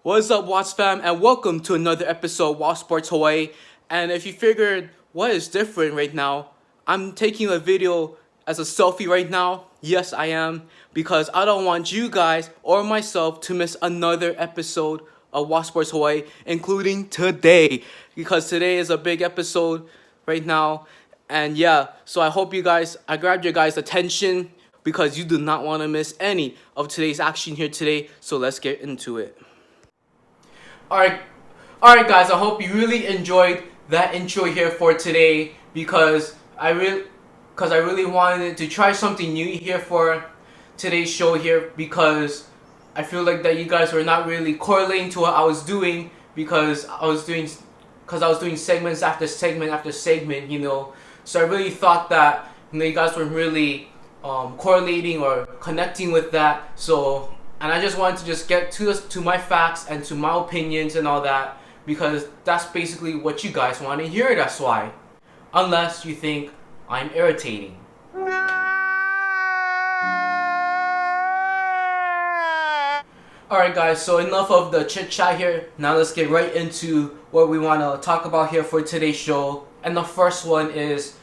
What's up, Watts fam, and welcome to another episode of Watts Sports Hawaii. And if you figured what is different right now, I'm taking a video as a selfie right now. Yes, I am, because I don't want you guys or myself to miss another episode of Watts Sports Hawaii, including today, because today is a big episode right now. And yeah, so I hope I grabbed your guys' attention because you do not want to miss any of today's action here today. So let's get into it. Alright, guys, I hope you really enjoyed that intro here for today because I really wanted to try something new here for today's show here because I feel like that you guys were not really correlating to what I was doing because I was doing segments after segment after segment, So I really thought that you guys weren't really correlating or connecting with that. And I just wanted to just get to my facts and to my opinions and all that because that's basically what you guys want to hear, that's why. Unless you think I'm irritating. Alright guys, so enough of the chit chat here. Now let's get right into what we want to talk about here for today's show. And the first one is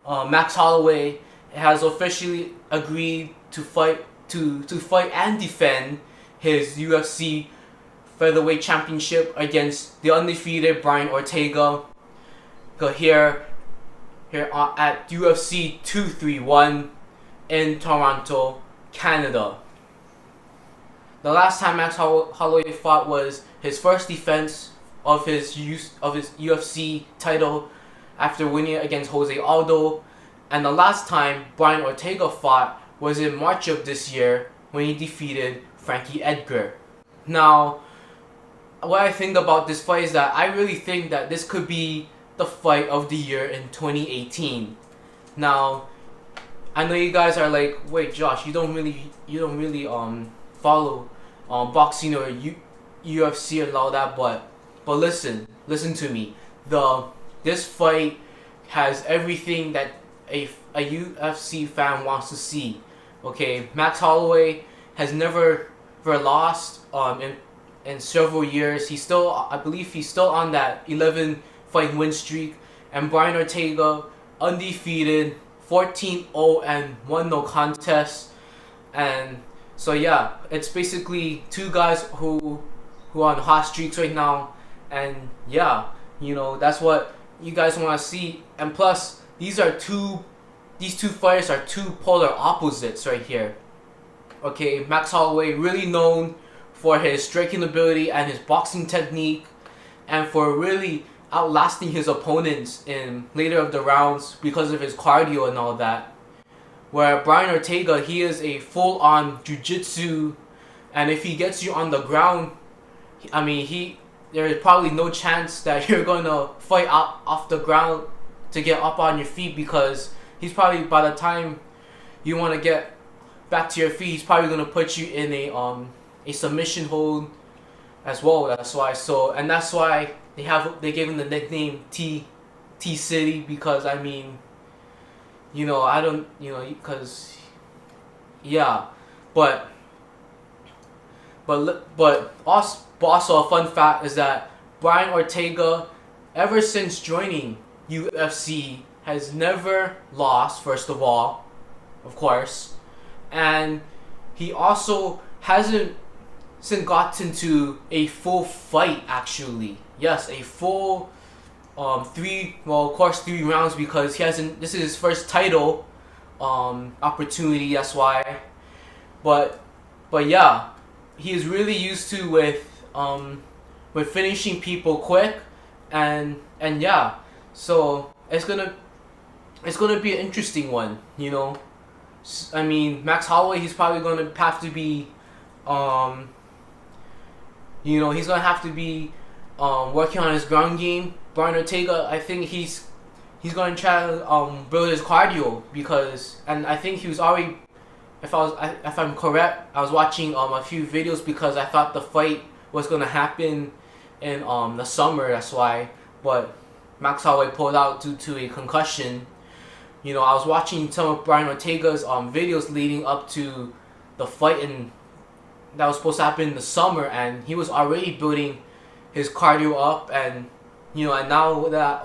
Max Holloway has officially agreed to fight and defend his UFC featherweight championship against the undefeated Brian Ortega here at UFC 231 in Toronto, Canada. The last time Max Holloway fought was his first defense of his UFC title after winning it against Jose Aldo, and the last time Brian Ortega fought was in March of this year when he defeated Frankie Edgar. Now, what I think about this fight is that I really think that this could be the fight of the year in 2018. Now, I know you guys are like, wait, Josh, you don't really follow boxing or UFC and all that, but listen to me. This fight has everything that a UFC fan wants to see. Okay, Max Holloway has never lost in several years. I believe he's still on that 11 fight win streak, and Brian Ortega undefeated, 14-0 and 1 no contest. And so yeah, it's basically two guys who are on hot streaks right now, and yeah, that's what you guys want to see. And plus, these two fighters are two polar opposites right here. Okay, Max Holloway really known for his striking ability and his boxing technique, and for really outlasting his opponents in later of the rounds because of his cardio and all that. Where Brian Ortega, he is a full-on jiu-jitsu, and if he gets you on the ground, there is probably no chance that you're going to fight off the ground to get up on your feet, because he's probably, by the time you want to get back to your feet, he's probably going to put you in a submission hold as well. That's why they gave him the nickname T City, because but also a fun fact is that Brian Ortega, ever since joining UFC, has never lost, first of all, of course, and he also hasn't gotten to a full fight, actually. Yes, a full 3 rounds, because this is his first title opportunity, that's why. But yeah, he is really used to with finishing people quick, and yeah, so it's gonna be an interesting one, Max Holloway, he's probably gonna have to be he's gonna have to be working on his ground game. Brian Ortega, I think he's gonna try to build his cardio, and I think he was already, if I'm correct, I was watching a few videos because I thought the fight was gonna happen in the summer, that's why. But Max Holloway pulled out due to a concussion. I was watching some of Brian Ortega's videos leading up to the fight in that was supposed to happen in the summer, and he was already building his cardio up, and and now that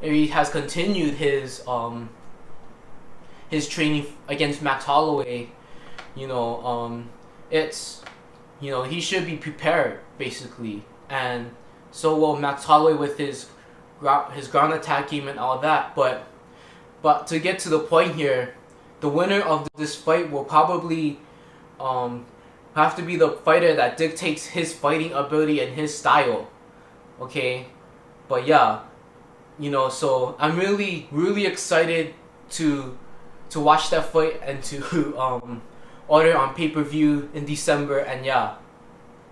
he has continued his training against Max Holloway, it's he should be prepared basically, and so will Max Holloway with his ground attack game and all that. But to get to the point here, the winner of this fight will probably have to be the fighter that dictates his fighting ability and his style. Okay, but yeah, so I'm really excited to watch that fight and to order on pay-per-view in December, and yeah,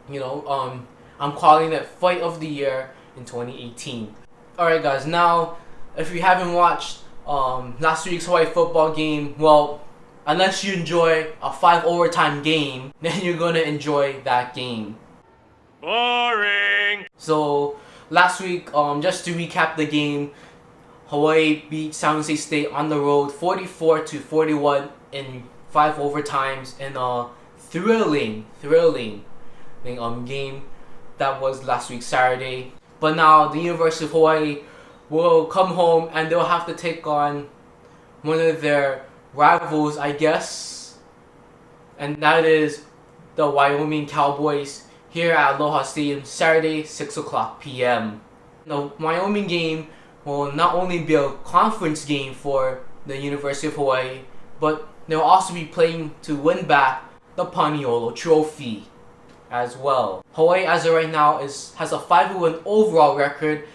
I'm calling it fight of the year in 2018. Alright guys, now if you haven't watched last week's Hawaii football game, well, unless you enjoy a 5 overtime game, then you're gonna enjoy that game. Boring! So last week, just to recap the game, Hawaii beat San Jose State on the road 44-41 in 5 overtimes in a thrilling game that was last week Saturday. But now the University of Hawaii will come home and they'll have to take on one of their rivals, I guess, and that is the Wyoming Cowboys here at Aloha Stadium Saturday 6 o'clock p.m. The Wyoming game will not only be a conference game for the University of Hawaii, but they'll also be playing to win back the Paniolo Trophy as well. Hawaii as of right now has a 5-1 overall record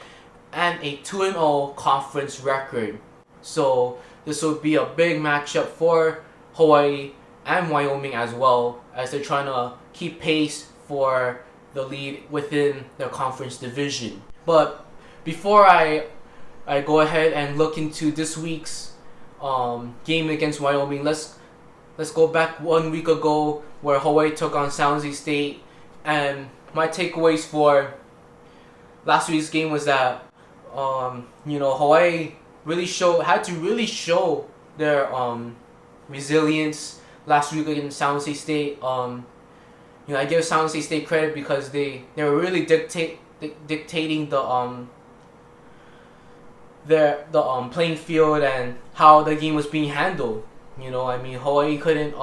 and a 2-0 conference record. So this will be a big matchup for Hawaii and Wyoming as well, as they're trying to keep pace for the lead within their conference division. But before I go ahead and look into this week's game against Wyoming, let's go back 1 week ago where Hawaii took on San Jose State, and my takeaways for last week's game was that Hawaii had to really show their resilience last week against San Jose State. I give San Jose State credit because they were really dictating the playing field and how the game was being handled. Hawaii couldn't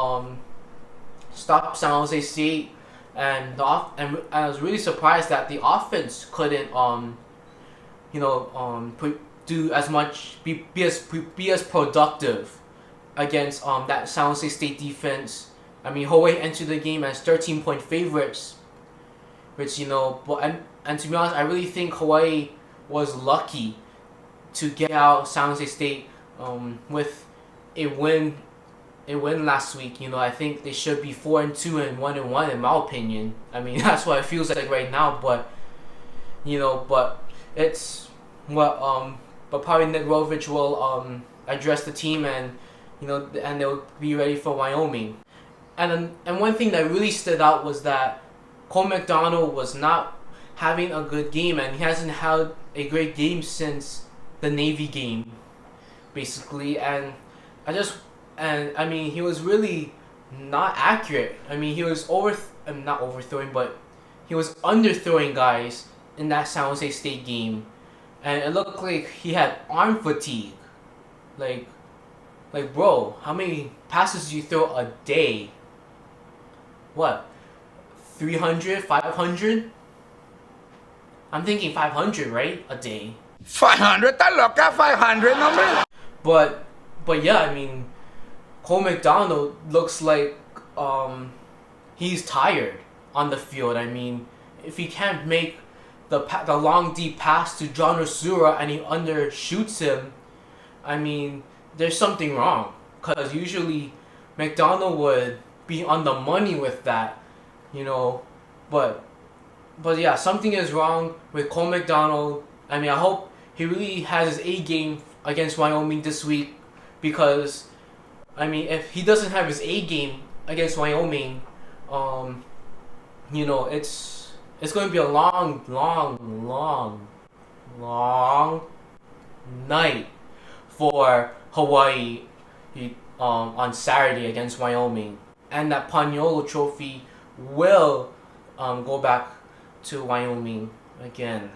stop San Jose State, and I was really surprised that the offense couldn't do as much, be as productive against that San Jose State defense. Hawaii entered the game as 13-point favorites, which and to be honest, I really think Hawaii was lucky to get out San Jose State with a win last week. I think they should be 4-2 and 1-1 in my opinion. That's what it feels like right now. But it's what but probably Nick Rovich will address the team, and and they'll be ready for Wyoming. And one thing that really stood out was that Cole McDonald was not having a good game, and he hasn't had a great game since the Navy game, basically. And he was really not accurate. He was not overthrowing, but he was underthrowing guys in that San Jose State game, and it looked like he had arm fatigue. Like bro, how many passes do you throw a day? What? 300? 500? I'm thinking 500, right? A day. 500? Está loca? 500 number? But yeah, Cole McDonald looks like he's tired on the field. If he can't make the long deep pass to John Rasura and he undershoots him, there's something wrong. Because usually McDonald would be on the money with that, But yeah, something is wrong with Cole McDonald. I hope he really has his A game against Wyoming this week, because if he doesn't have his A game against Wyoming, it's going to be a long night for Hawaii on Saturday against Wyoming. and that Paniolo Trophy will go back to Wyoming again.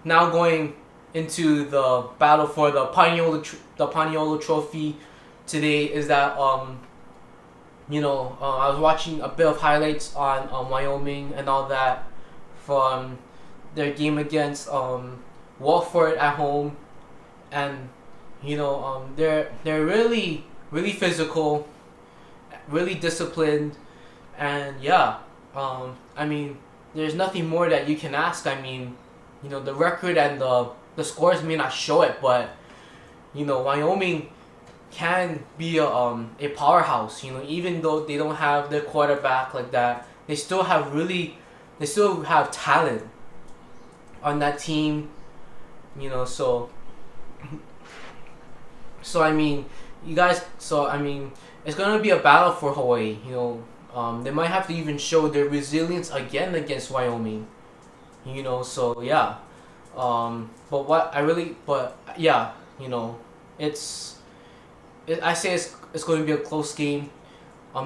Now going into the battle for the Paniolo Trophy today is that I was watching a bit of highlights on Wyoming and all that from their game against Wolford at home, and they're really physical, really disciplined, and I mean there's nothing more that you can ask. I mean, the record and the scores may not show it, but Wyoming can be a powerhouse. Even though they don't have their quarterback like that, they still have talent on that team. So I mean, it's gonna be a battle for Hawaii. They might have to even show their resilience again against Wyoming. So yeah. I say it's going to be a close game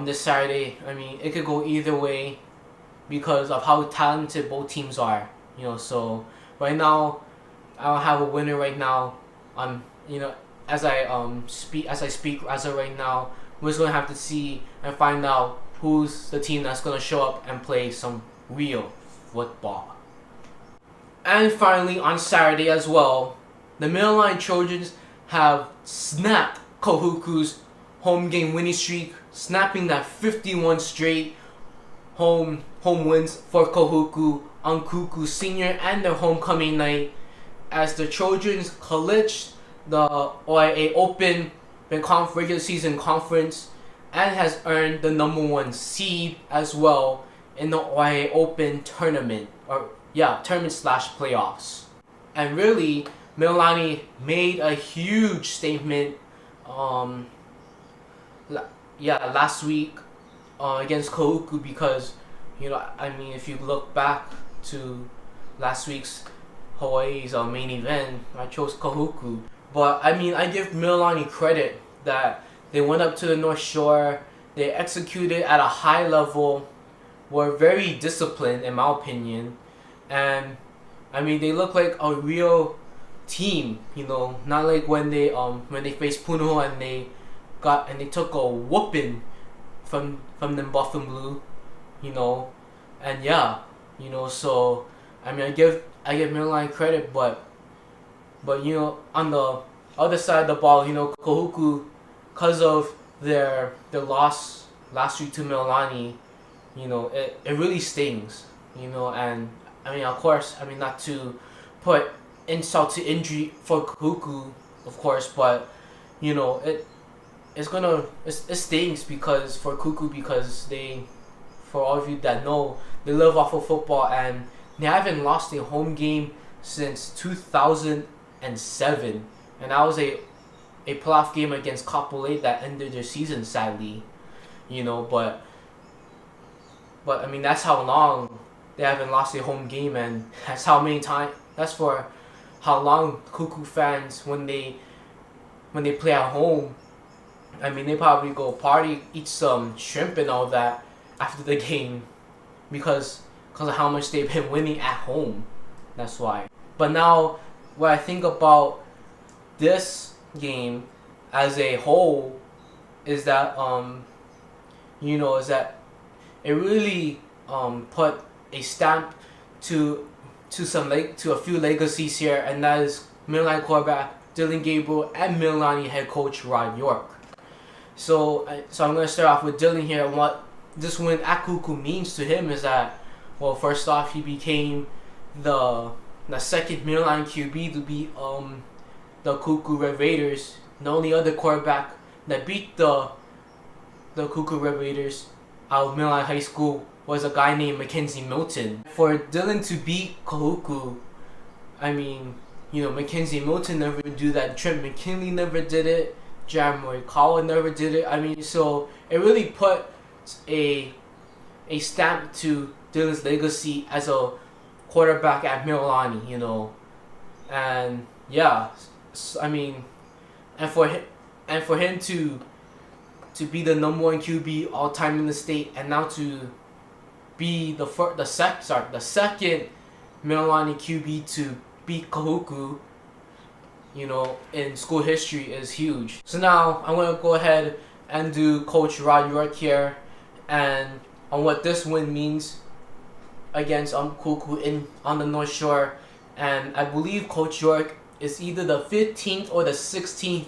this Saturday. I mean, it could go either way because of how talented both teams are. So right now, I don't have a winner right now. As I speak as of right now, we're just gonna have to see and find out who's the team that's gonna show up and play some real football. And finally, on Saturday as well, the Milline Trojans have snapped Kahuku's home game winning streak, snapping that 51 straight home wins for Kahuku on Kuku Senior and their homecoming night, as the Trojans clinched the OIA Open regular season conference and has earned the #1 seed as well in the OIA Open tournament, tournament/playoffs. And really, Mililani made a huge statement last week against Kahuku, because if you look back to last week's Hawaii's main event, I chose Kahuku. But I give Mililani credit that they went up to the North Shore, they executed at a high level, were very disciplined in my opinion, and they look like a real team, not like when they faced Puno and they took a whooping from them Buff and Blue, and so I give Milline credit, but on the other side of the ball, Kahuku, because of their loss last week to Mililani, it really stings, and of course, not to put insult to injury for Kahuku, of course, but it stings because for Kuku, because for all of you that know, they live off of football and they haven't lost a home game since 2007, and that was a playoff game against Kapolei that ended their season sadly, but that's how long they haven't lost a home game, and that's for how long Kuku fans, when they play at home, they probably go party, eat some shrimp and all that after the game because of how much they've been winning at home. That's why. But now, what I think about this game as a whole is that it really put a stamp to a few legacies here, and that is Milline quarterback Dylan Gabriel and Mililani head coach Rod York. So I'm going to start off with Dylan here, and what this win at Kuku means to him is that, well, first off, he became the second Milline QB to beat the Kuku Red Raiders. The only other quarterback that beat the Kuku Red Raiders out of Milline High School was a guy named Mackenzie Milton. For Dylan to beat Kahuku, Mackenzie Milton never do that. Trent McKinley never did it. Jared Morikawa never did it. So it really put a stamp to Dylan's legacy as a quarterback at Mililani, and for him to to be the #1 QB all time in the state, and now to be the second Mililani QB to beat Kahuku, in school history is huge. So now I'm gonna go ahead and do Coach Rod York here, and on what this win means against Kahuku on the North Shore, and I believe Coach York is either the 15th or the 16th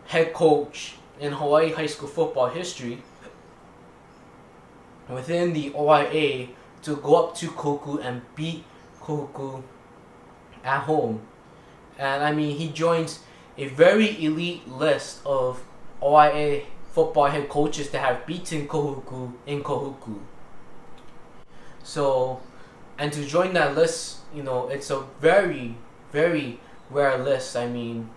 head coach in Hawaii high school football history within the OIA to go up to Kahuku and beat Kahuku at home. And I mean, he joins a very elite list of OIA football head coaches that have beaten Kahuku in Kahuku. So, and to join that list, it's a very, very rare list. I mean,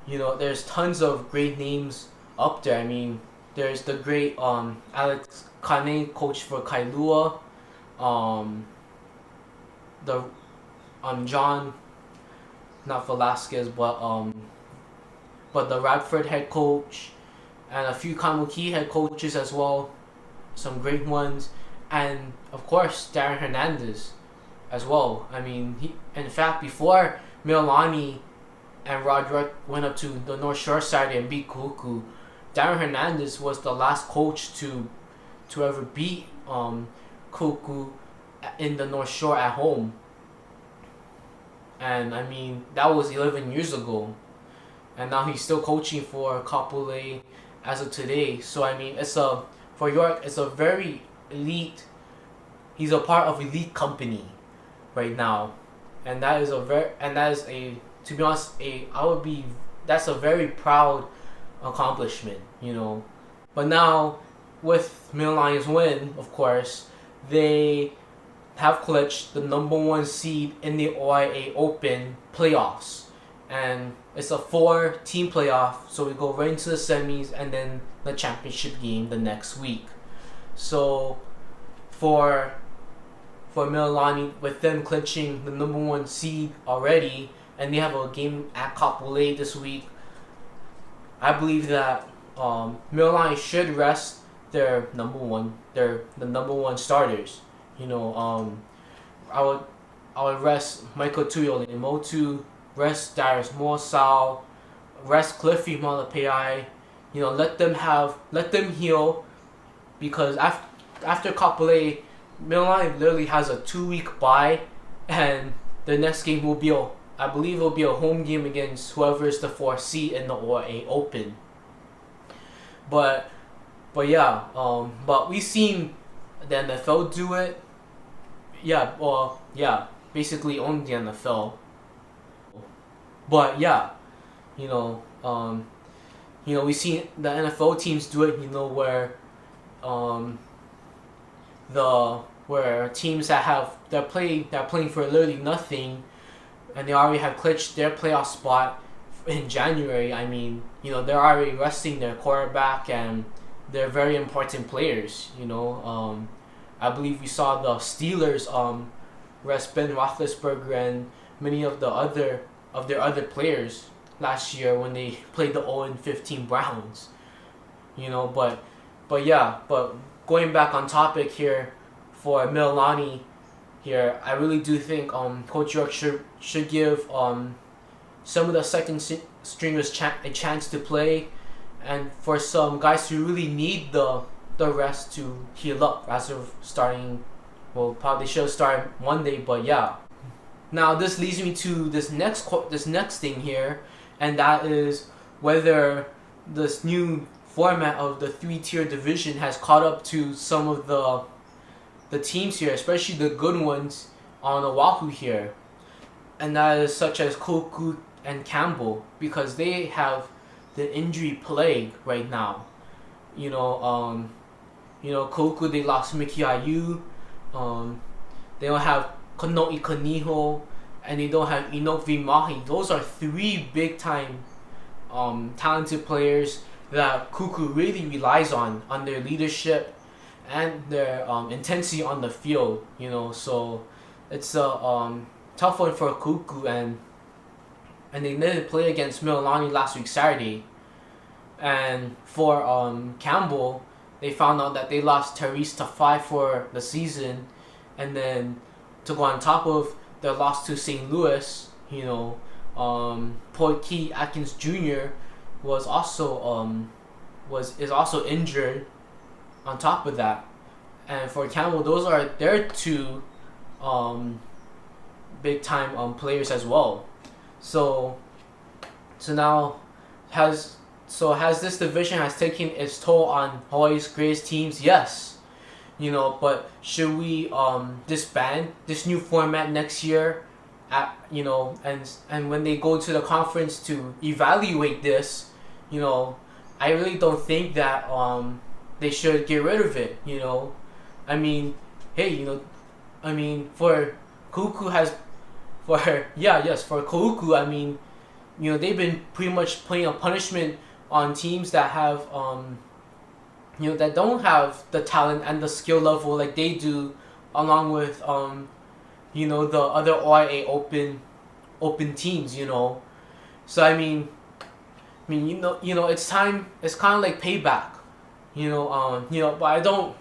there's tons of great names up there. I mean, there's the great Alex Kane, coach for Kailua, the John, not Velasquez, but the Radford head coach, and a few Kamuki head coaches as well, some great ones, and of course Darren Hernandez as well. I mean, in fact, before Mililani and Rod York went up to the North Shore side and beat Kahuku, Darren Hernandez was the last coach to ever beat Kahuku in the North Shore at home. And I mean, that was 11 years ago, and now he's still coaching for Kapolei as of today. So I mean, for York, it's a very elite. He's a part of elite company right now, and to be honest, that's a very proud accomplishment, But now, with Mililani's win, of course, they have clinched the #1 seed in the OIA Open playoffs, and it's a 4-team playoff, so we go right into the semis and then the championship game the next week. So for Mililani, with them clinching the #1 seed already, and they have a game at Kapolei this week, I believe that Mililani should rest their the #1 starters. I would rest Michael Tuiolimotu, rest Darius Morsal, rest Cliffy Malapai. Let them heal, because after Kapolei, Mililani literally has a 2-week bye, and the next game I believe it'll be a home game against whoever is the 4th seed in the OIA Open. But yeah, but we've seen the NFL do it. Basically only the NFL. But yeah, we've seen the NFL teams do it. Where teams they're playing for literally nothing, and they already have clinched their playoff spot in January. I mean, they're already resting their quarterback, and they're very important players. I believe we saw the Steelers rest Ben Roethlisberger and many of their other players last year when they played the 0-15 Browns. But going back on topic here for Mililani here, I really do think Coach York should give some of the second stringers a chance to play, and for some guys who really need the rest to heal up as of starting. Well, probably should start Monday, but yeah. Now this leads me to this next thing here, and that is whether this new format of the 3-tier division has caught up to some of the teams here, especially the good ones on Oahu here, and that is such as Koku and Campbell, because they have the injury plague right now. Koku, they lost Miki Ayu. They don't have Kanoi Kaniho, and they don't have Inoki Mahi. Those are 3 big time talented players that Kuku really relies on their leadership and their intensity on the field. So it's a tough one for Kuku, and they didn't play against Mililani last week Saturday. And for Campbell, they found out that they lost Therese to 5 for the season, and then to go on top of their loss to St. Louis, Paul Key Atkins Jr. was also is also injured. On top of that, and for Campbell, those are their two big time players as well. So now has this division has taken its toll on Hawaii's greatest teams? Yes. But should we disband this new format next year? And when they go to the conference to evaluate this, I really don't think that they should get rid of it. I mean, hey, for Kuku for Kuku, I mean, they've been pretty much playing a punishment on teams that have that don't have the talent and the skill level like they do, along with the other OIA open teams. So I mean, it's time. It's kind of like payback. But I don't.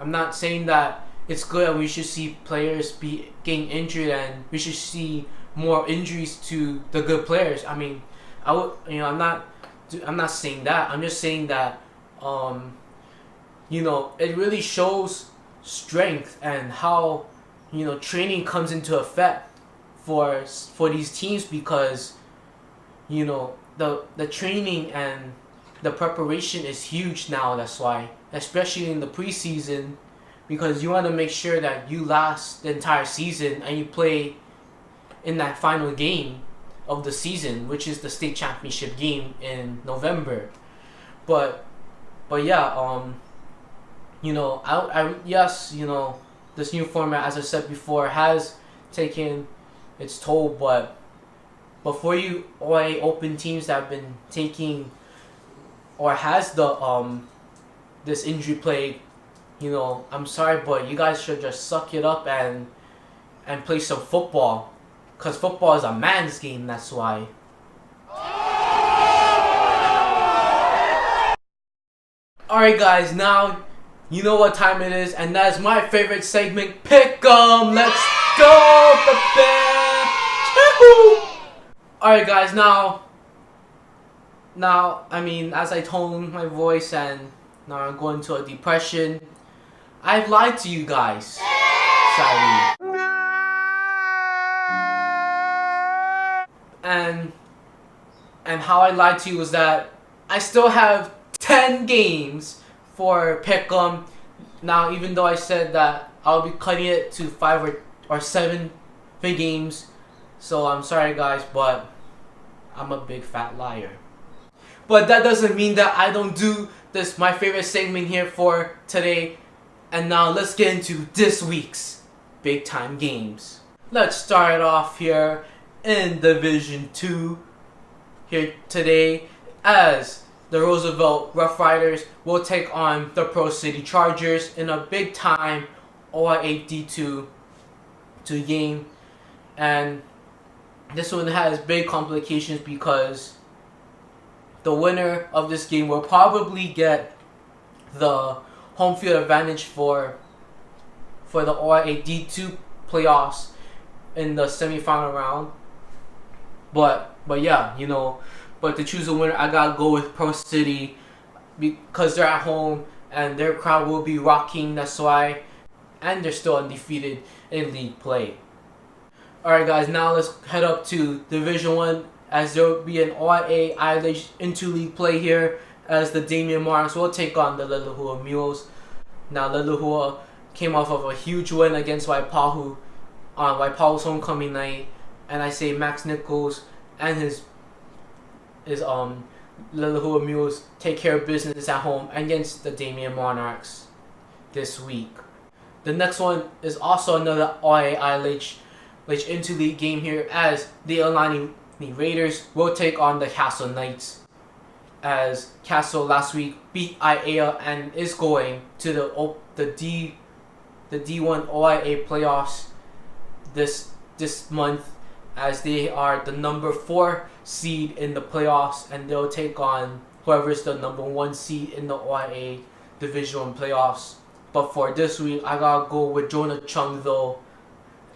I'm not saying that it's good and we should see players be getting injured and we should see more injuries to the good players. I mean, I'm not saying that. I'm just saying that it really shows strength and how training comes into effect for these teams, because the training and the preparation is huge now. That's why, especially in the preseason, because you want to make sure that you last the entire season and you play in that final game of the season, which is the state championship game in November. But yeah, yes, this new format, as I said before, has taken its toll, but for you OIA open teams that have been taking or has the this injury plague, I'm sorry, but you guys should just suck it up and play some football, because football is a man's game. That's why. Alright guys, now you know what time it is, and that is my favorite segment, Pick 'em. Let's go, baby. Alright guys, now I mean, as I toned my voice and now I'm going into a depression, I've lied to you guys. Sadly. And how I lied to you was that I still have 10 games for Pick'em. Now, even though I said that I'll be cutting it to 5 or 7 big games, so I'm sorry guys, but I'm a big fat liar. But that doesn't mean that I don't do this, my favorite segment here for today. And now let's get into this week's big time games. Let's start off here in Division 2 here today, as the Roosevelt Rough Riders will take on the Pro City Chargers in a big time OIA D2 game. And this one has big complications because the winner of this game will probably get the home field advantage for the OIA D2 playoffs in the semifinal round. But yeah, but to choose a winner, I gotta go with Pro City because they're at home and their crowd will be rocking. That's why, and they're still undefeated in league play. Alright guys, now let's head up to Division 1, as there will be an OIA ILH into-league play here, as the Damien Monarchs will take on the Lelehua Mules. Now, Lelehua came off of a huge win against Waipahu on Waipahu's homecoming night, and I say Max Nichols and his Lelehua Mules take care of business at home against the Damien Monarchs this week. The next one is also another OIA ILH into-league game here, as the Alani Raiders will take on the Castle Knights, as Castle last week beat IAEA and is going to the D1 OIA playoffs this month, as they are the number 4 seed in the playoffs, and they'll take on whoever's the number 1 seed in the OIA Division 1 playoffs. But for this week, I gotta go with Jonah Chung though,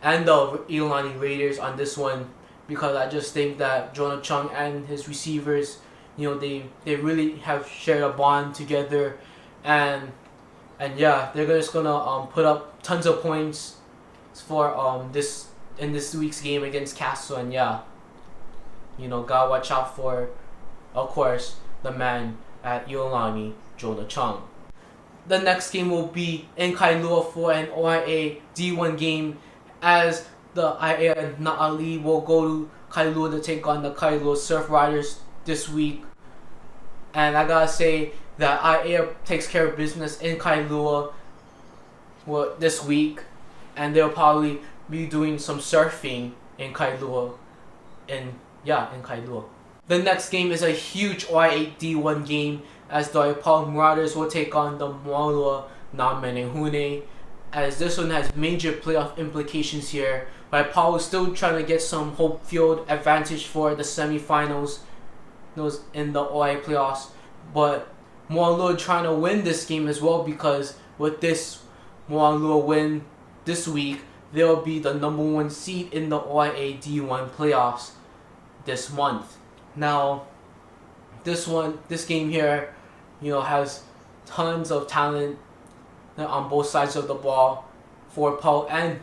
and the Iolani Raiders on this one, because I just think that Jonah Chung and his receivers, they really have shared a bond together, and yeah, they're just gonna put up tons of points for this week's game against Castle, and yeah, gotta watch out for, of course, the man at Iolani, Jonah Chung. The next game will be in Kailua for an OIA D1 game, as the IA and Na'ali will go to Kailua to take on the Kailua Surf Riders this week. And I gotta say that IA takes care of business in Kailua this week, and they'll probably be doing some surfing in Kailua. In Kailua. The next game is a huge OIA D1 game, as the Paul Marauders will take on the Moalua Namenehune, as this one has major playoff implications here. But Paul is still trying to get some home field advantage for the semifinals in the OIA playoffs. But Moalua trying to win this game as well, because with this Moalua win this week, they'll be the number 1 seed in the OIA D1 playoffs this month. Now, this game here, has tons of talent on both sides of the ball for Paul and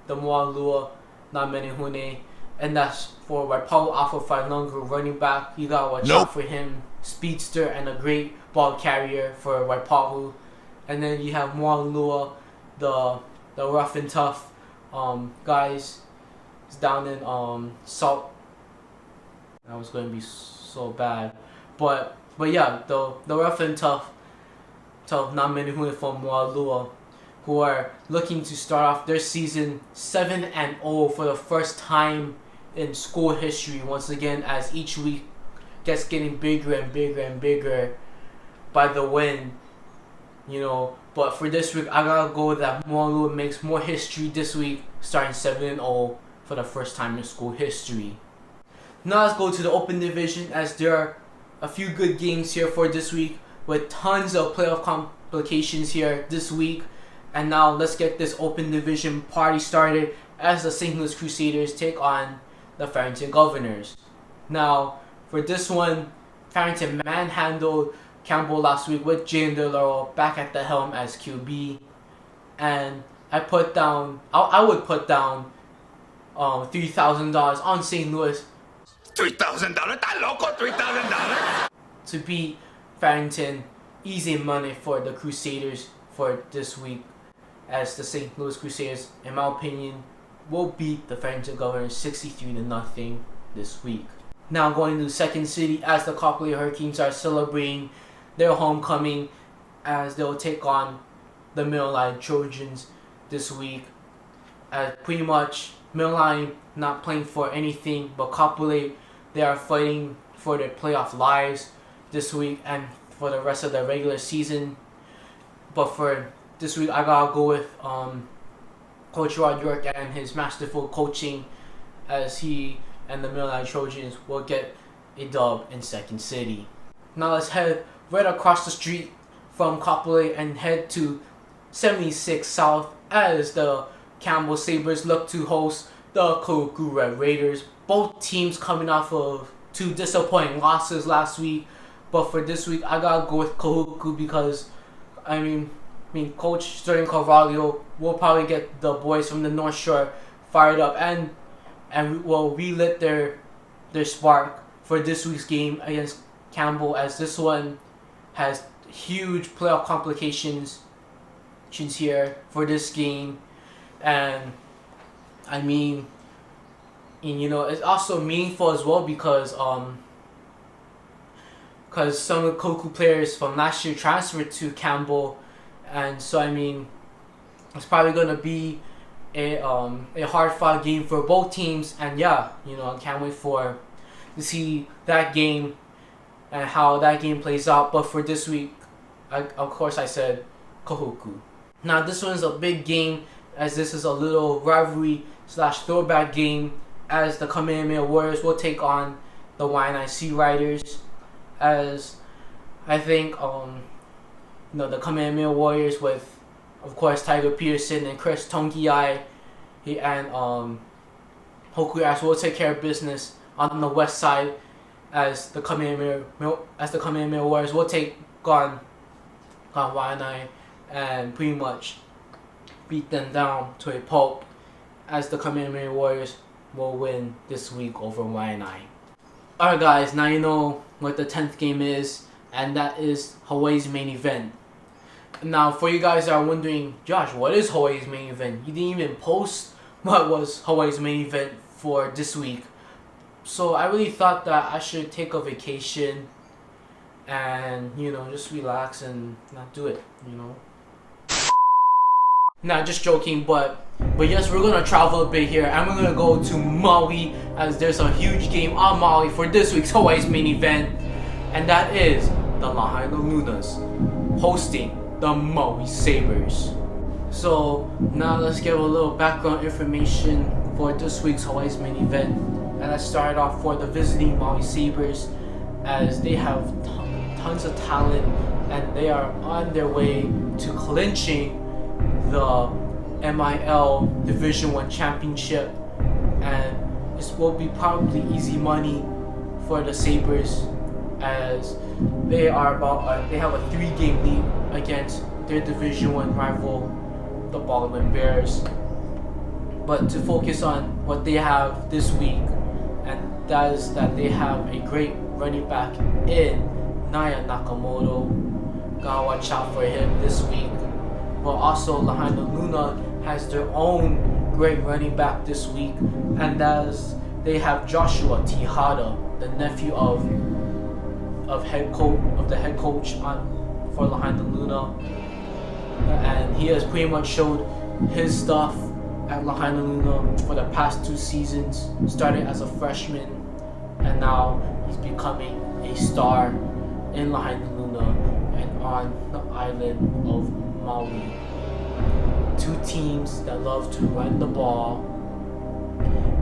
the Moalua Namenehune, and that's for Paul Alpha Failungu, running back. You gotta watch out for him, speedster and a great ball carrier for Waipahu. And then you have Moalua, the rough and tough guys. It's down in Salt. That was going to be so bad, but yeah, the rough and tough Namenehune from Moalua, who are looking to start off their season 7-0 for the first time in school history. Once again, as each week gets getting bigger and bigger and bigger by the win, But for this week, I gotta go that Moalua makes more history this week, starting 7-0 for the first time in school history. Now let's go to the Open Division, as there are a few good games here for this week, with tons of playoff complications here this week. And now let's get this Open Division party started, as the St. Louis Crusaders take on the Farrington Governors. Now, for this one, Farrington manhandled Campbell last week with Jane DeLauro back at the helm as QB. And I would put down $3,000 on St. Louis. $3,000? Está loco, $3,000? To beat Farrington. Easy money for the Crusaders for this week, as the St. Louis Crusaders, in my opinion, will beat the Farrington Governors 63-0 this week. Now going to Second City, as the Copley Hurricanes are celebrating their homecoming, as they'll take on the Middle Line Trojans this week. As pretty much Middle Line not playing for anything, but Copley, they are fighting for their playoff lives this week and for the rest of the regular season. But for this week, I gotta go with Coach Rod York and his masterful coaching, as he and the Middle Line Trojans will get a dub in Second City. Now let's head right across the street from Copley and head to 76 South, as the Campbell Sabres look to host the Kahuku Red Raiders. Both teams coming off of 2 disappointing losses last week. But for this week, I gotta go with Kahuku, because Coach Sterling Carvalho will probably get the boys from the North Shore fired up and will relit their spark for this week's game against Campbell, as this one has huge playoff complications here for this game. And it's also meaningful as well, because some of the Koku players from last year transferred to Campbell, and so it's probably gonna be a hard-fought game for both teams. And yeah, I can't wait to see that game and how that game plays out. But for this week, of course I said Kahuku. Now this one is a big game, as this is a little rivalry / throwback game, as the Kamehameha Warriors will take on the YNI Sea Riders, as I think the Kamehameha Warriors with, of course, Tiger Peterson and Chris Tonkiai, and Hoku Ash will take care of business on the west side, as the Kamehameha Warriors will take on YNI and pretty much beat them down to a pulp, as the Kamehameha Warriors will win this week over YNI. Alright guys, now you know what the 10th game is, and that is Hawaii's main event. Now for you guys that are wondering, Josh, what is Hawaii's main event? You didn't even post what was Hawaii's main event for this week. So I really thought that I should take a vacation and, just relax and not do it, Not just joking, but yes, we're gonna travel a bit here, and we're gonna go to Maui, as there's a huge game on Maui for this week's Hawaii's main event, and that is the Lahaina Lunas hosting the Maui Sabres. So now let's give a little background information for this week's Hawaii's main event, and let's start off for the visiting Maui Sabres, as they have tons of talent and they are on their way to clinching the MIL Division 1 championship, and this will be probably easy money for the Sabres, as they have a 3-game lead against their Division 1 rival, the Baldwin Bears. But to focus on what they have this week, and that is that they have a great running back in Naya Nakamoto. Gotta watch out for him this week. But also Lahaina Luna has their own great running back this week, and that is they have Joshua Tihada, the nephew of the head coach for Lahaina Luna, and he has pretty much showed his stuff at Lahaina Luna for the past 2 seasons, starting as a freshman, and now he's becoming a star in Lahaina Luna and on the island of Maui. 2 teams that love to run the ball,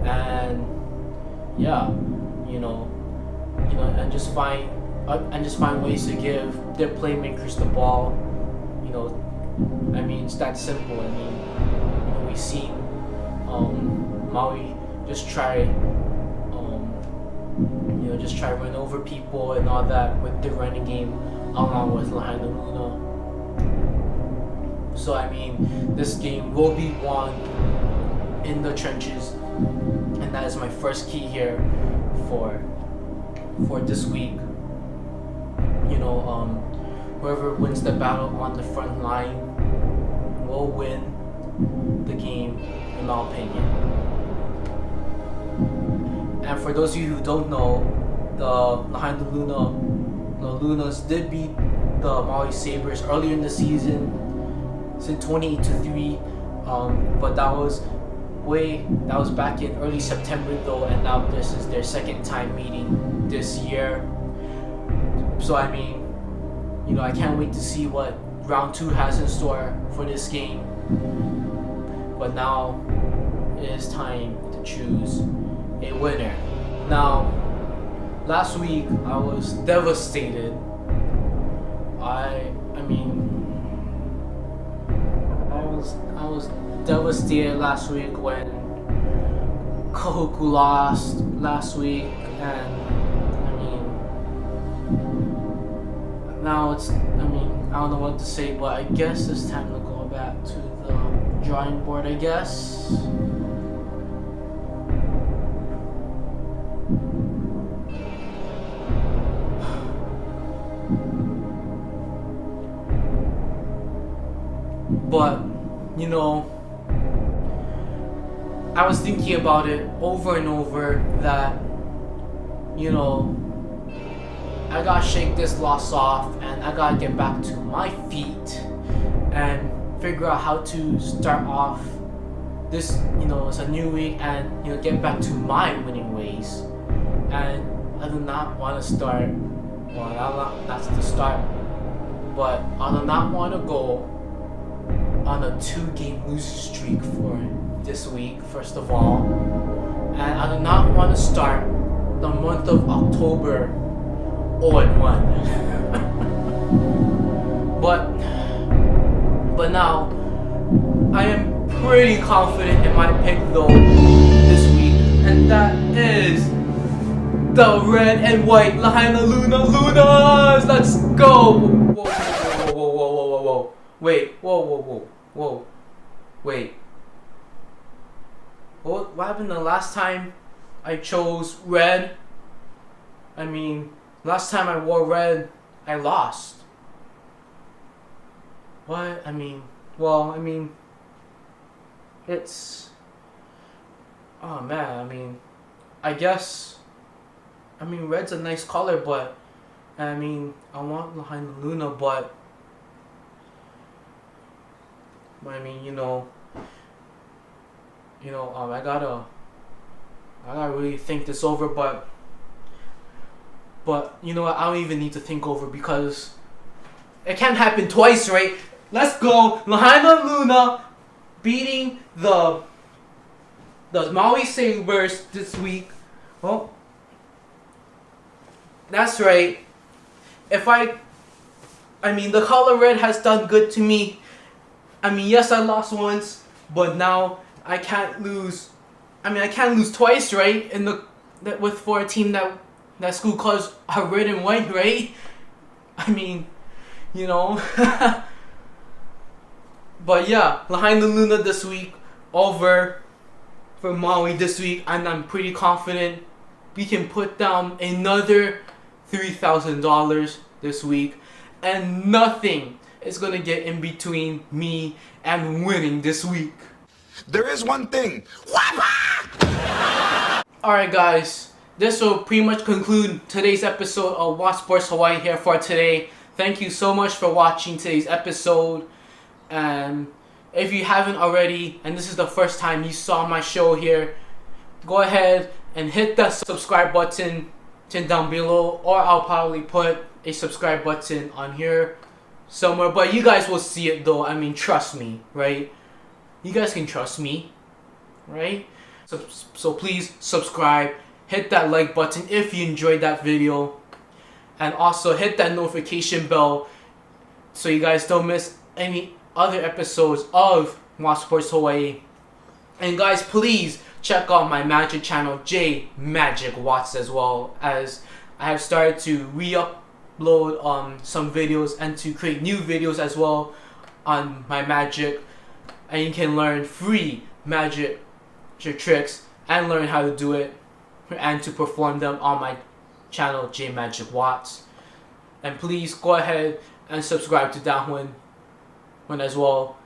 and and just find ways to give their playmakers the ball. It's that simple. We've seen Maui just try run over people and all that with the running game, along with Lahaina Luna. So this game will be won in the trenches, and that is my first key here for this week. Whoever wins the battle on the front line will win the game, in my opinion. And for those of you who don't know, the Lahaina Lunas did beat the Maui Sabres earlier in the season, 28-3, but that was back in early September though, and now this is their second time meeting this year. So I can't wait to see what round 2 has in store for this game. But now it is time to choose a winner. Now, last week I was devastated. I was devastated last week when Kahuku lost last week, and now it's, I don't know what to say, but I guess it's time to go back to the drawing board, I guess. But, I was thinking about it over and over that, I gotta shake this loss off, and I gotta get back to my feet and figure out how to start off this, it's a new week, and get back to my winning ways. And I do not want to start, that's the start, but I do not want to go on a 2-game losing streak for this week, first of all. And I do not want to start the month of October 0-1. But now I am pretty confident in my pick though this week, and that is the red and white Lahaina Luna Lunas. Let's go. Whoa. Wait. Whoa. Wait. What happened the last time I chose red? I mean, last time I wore red, I lost. What? I mean, it's... Oh man, I guess... red's a nice color, but... I want Lahaina Luna, but... I gotta really think this over, but you know what, I don't even need to think over because it can't happen twice, right? Let's go, Lahaina Luna beating the Maui Sabres this week. Well, that's right. The color red has done good to me. Yes, I lost once, but now I can't lose. I can't lose twice, right? For a team that school calls red and white, right? But yeah, Lahaina Luna this week over for Maui this week, and I'm pretty confident we can put down another $3,000 this week, and nothing is gonna get in between me and winning this week. There is one thing. Alright guys, this will pretty much conclude today's episode of Watts Sports Hawaii here for today. Thank you so much for watching today's episode, and if you haven't already and this is the first time you saw my show here, go ahead and hit that subscribe button down below, or I'll probably put a subscribe button on here somewhere, but you guys will see it though. Trust me, right? You guys can trust me, right? So please subscribe, hit that like button if you enjoyed that video, and also hit that notification bell so you guys don't miss any other episodes of Watts Sports Hawaii. And guys, please check out my magic channel, J Magic Watts, as well, as I have started to re-upload some videos and to create new videos as well on my magic, and you can learn free magic tricks and learn how to do it and to perform them on my channel, J Magic Watts. And please go ahead and subscribe to that one as well,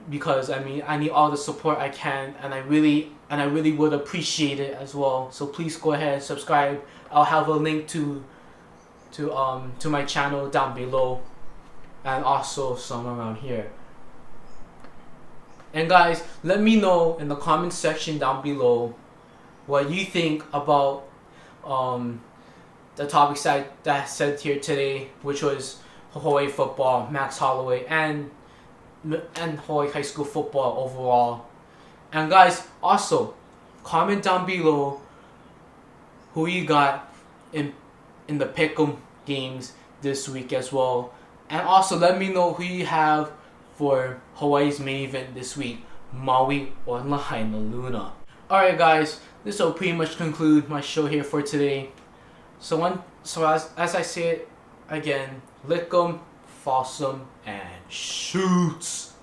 because I need all the support I can, and I really would appreciate it as well. So please go ahead and subscribe. I'll have a link to my channel down below, and also somewhere around here. And guys, let me know in the comment section down below what you think about the topics that I said here today, which was Hawaii football, Max Holloway, and Hawaii high school football overall. And guys, also comment down below who you got in the pick'em games this week as well, and also let me know who you have for Hawaii's main event this week, Maui or Lahaina Luna. Alright guys, this will pretty much conclude my show here for today. So as I say it again, lick 'em, floss 'em, and shoots.